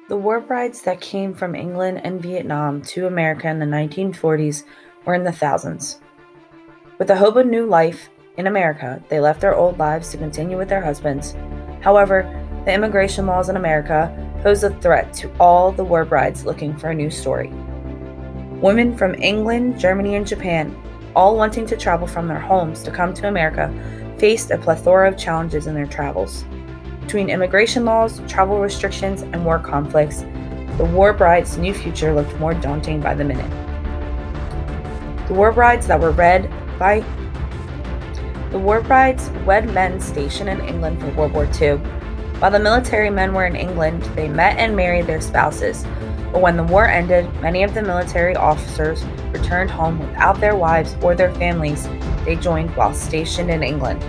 The war brides that came from England and Vietnam to America in the 1940s were in the thousands. With the hope of new life in America, they left their old lives to continue with their husbands. However, the immigration laws in America pose a threat to all the war brides looking for a new story. Women from England, Germany, and Japan, all wanting to travel from their homes to come to America, faced a plethora of challenges in their travels. Between immigration laws, travel restrictions, and war conflicts, the war bride's new future looked more daunting by the minute. The war brides wed men stationed in England for World War II. While the military men were in England, they met and married their spouses. But when the war ended, many of the military officers returned home without their wives or their families they joined while stationed in England.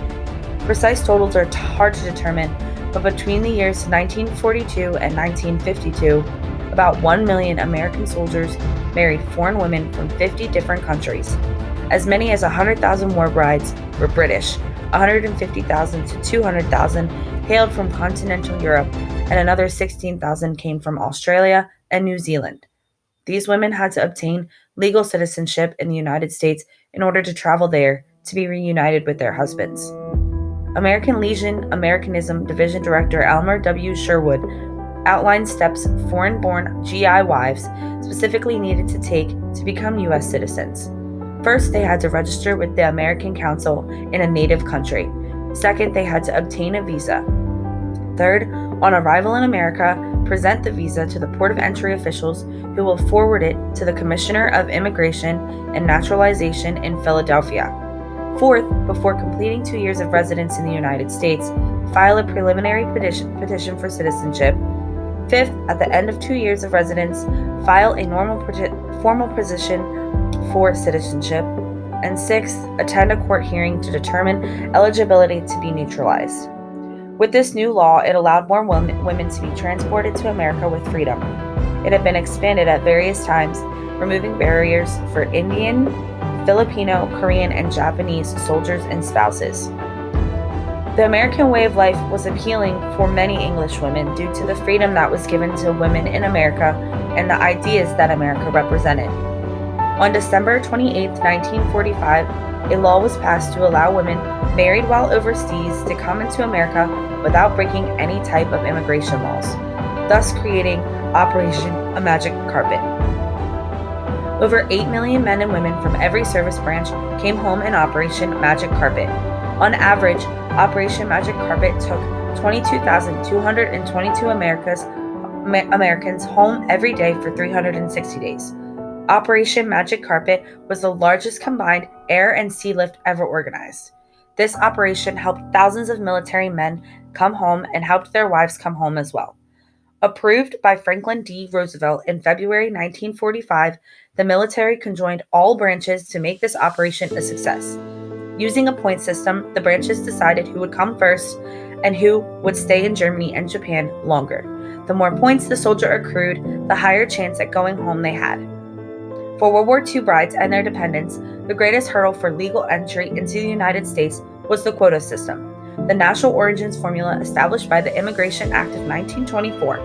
Precise totals are hard to determine, but between the years 1942 and 1952, about 1 million American soldiers married foreign women from 50 different countries. As many as 100,000 war brides were British, 150,000 to 200,000 hailed from continental Europe, and another 16,000 came from Australia and New Zealand. These women had to obtain legal citizenship in the United States in order to travel there to be reunited with their husbands. American Legion Americanism Division Director Elmer W. Sherwood outlined steps foreign-born GI wives specifically needed to take to become U.S. citizens. First, they had to register with the American Council in a native country. Second, they had to obtain a visa. Third, on arrival in America, present the visa to the port of entry officials who will forward it to the Commissioner of Immigration and Naturalization in Philadelphia. Fourth, before completing 2 years of residence in the United States, file a preliminary petition for citizenship. Fifth, at the end of 2 years of residence, file a formal petition for citizenship. And sixth, attend a court hearing to determine eligibility to be naturalized. With this new law, it allowed more women to be transported to America with freedom. It had been expanded at various times, removing barriers for Indian, Filipino, Korean, and Japanese soldiers and spouses. The American way of life was appealing for many English women due to the freedom that was given to women in America and the ideas that America represented. On December 28, 1945, a law was passed to allow women married while overseas to come into America without breaking any type of immigration laws, thus creating Operation A Magic Carpet. Over 8 million men and women from every service branch came home in Operation Magic Carpet. On average, Operation Magic Carpet took 22,222 Americans home every day for 360 days. Operation Magic Carpet was the largest combined air and sea lift ever organized. This operation helped thousands of military men come home and helped their wives come home as well. Approved by Franklin D. Roosevelt in February 1945, the military conjoined all branches to make this operation a success. Using a point system, the branches decided who would come first and who would stay in Germany and Japan longer. The more points the soldier accrued, the higher chance at going home they had. For World War II brides and their dependents, the greatest hurdle for legal entry into the United States was the quota system, the national origins formula established by the Immigration Act of 1924.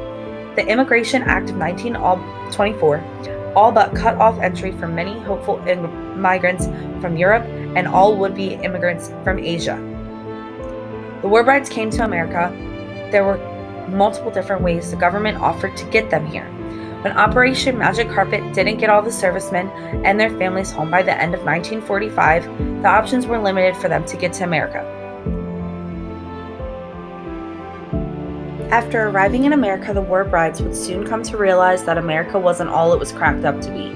The Immigration Act of 1924 all but cut off entry for many hopeful migrants from Europe and all would-be immigrants from Asia. The war brides came to America. There were multiple different ways the government offered to get them here. When Operation Magic Carpet didn't get all the servicemen and their families home by the end of 1945, the options were limited for them to get to America. After arriving in America, the war brides would soon come to realize that America wasn't all it was cracked up to be.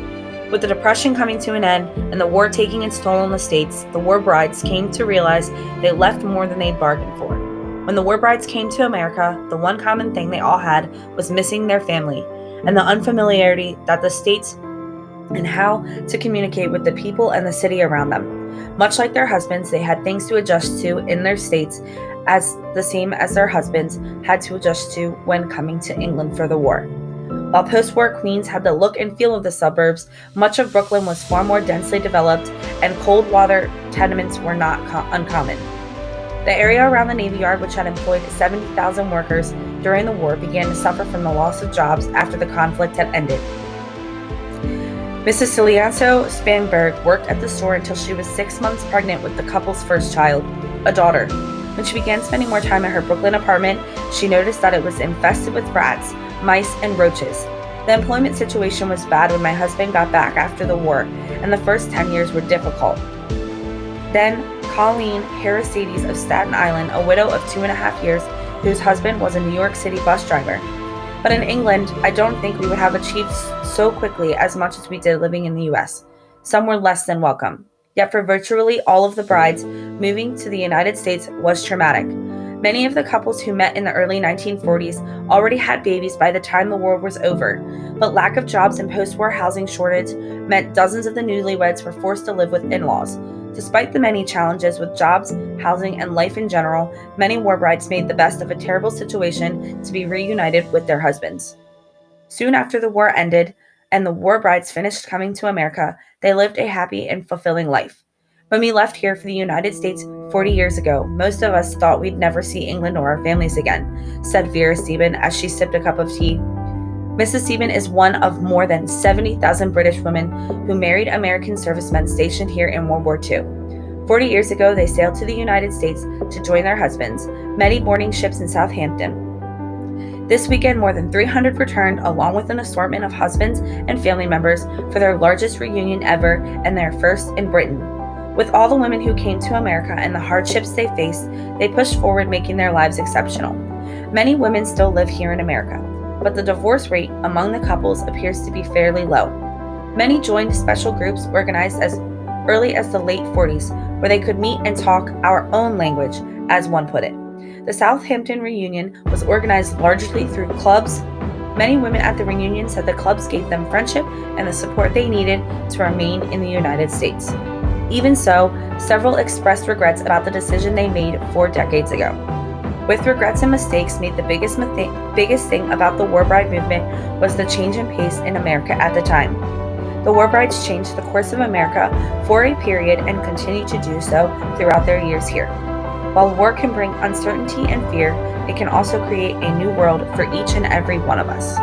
With the Depression coming to an end and the war taking its toll on the states, the war brides came to realize they left more than they'd bargained for. When the war brides came to America, the one common thing they all had was missing their family and the unfamiliarity that the states and how to communicate with the people and the city around them. Much like their husbands, they had things to adjust to in their states as the same as their husbands had to adjust to when coming to England for the war. While post-war Queens had the look and feel of the suburbs, much of Brooklyn was far more densely developed and cold water tenements were not uncommon. The area around the Navy Yard, which had employed 70,000 workers, during the war began to suffer from the loss of jobs after the conflict had ended. Mrs. Cilianto Spanberg worked at the store until she was 6 months pregnant with the couple's first child, a daughter. When she began spending more time at her Brooklyn apartment, she noticed that it was infested with rats, mice, and roaches. The employment situation was bad when my husband got back after the war, and the first 10 years were difficult. Then, Colleen Harrisades of Staten Island, a widow of 2.5 years, whose husband was a New York City bus driver. But in England, I don't think we would have achieved so quickly as much as we did living in the US. Some were less than welcome. Yet for virtually all of the brides, moving to the United States was traumatic. Many of the couples who met in the early 1940s already had babies by the time the war was over, but lack of jobs and post-war housing shortage meant dozens of the newlyweds were forced to live with in-laws. Despite the many challenges with jobs, housing, and life in general, many war brides made the best of a terrible situation to be reunited with their husbands. Soon after the war ended and the war brides finished coming to America, they lived a happy and fulfilling life. When we left here for the United States 40 years ago, most of us thought we'd never see England or our families again, said Vera Stephen as she sipped a cup of tea. Mrs. Stephen is one of more than 70,000 British women who married American servicemen stationed here in World War II. 40 years ago, they sailed to the United States to join their husbands, many boarding ships in Southampton. This weekend, more than 300 returned, along with an assortment of husbands and family members, for their largest reunion ever and their first in Britain. With all the women who came to America and the hardships they faced, they pushed forward, making their lives exceptional. Many women still live here in America, but the divorce rate among the couples appears to be fairly low. Many joined special groups organized as early as the late 40s, where they could meet and talk our own language, as one put it. The Southampton reunion was organized largely through clubs. Many women at the reunion said the clubs gave them friendship and the support they needed to remain in the United States. Even so, several expressed regrets about the decision they made 4 decades ago. With regrets and mistakes made, the biggest thing about the war bride movement was the change in pace in America at the time. The war brides changed the course of America for a period and continue to do so throughout their years here. While war can bring uncertainty and fear, it can also create a new world for each and every one of us.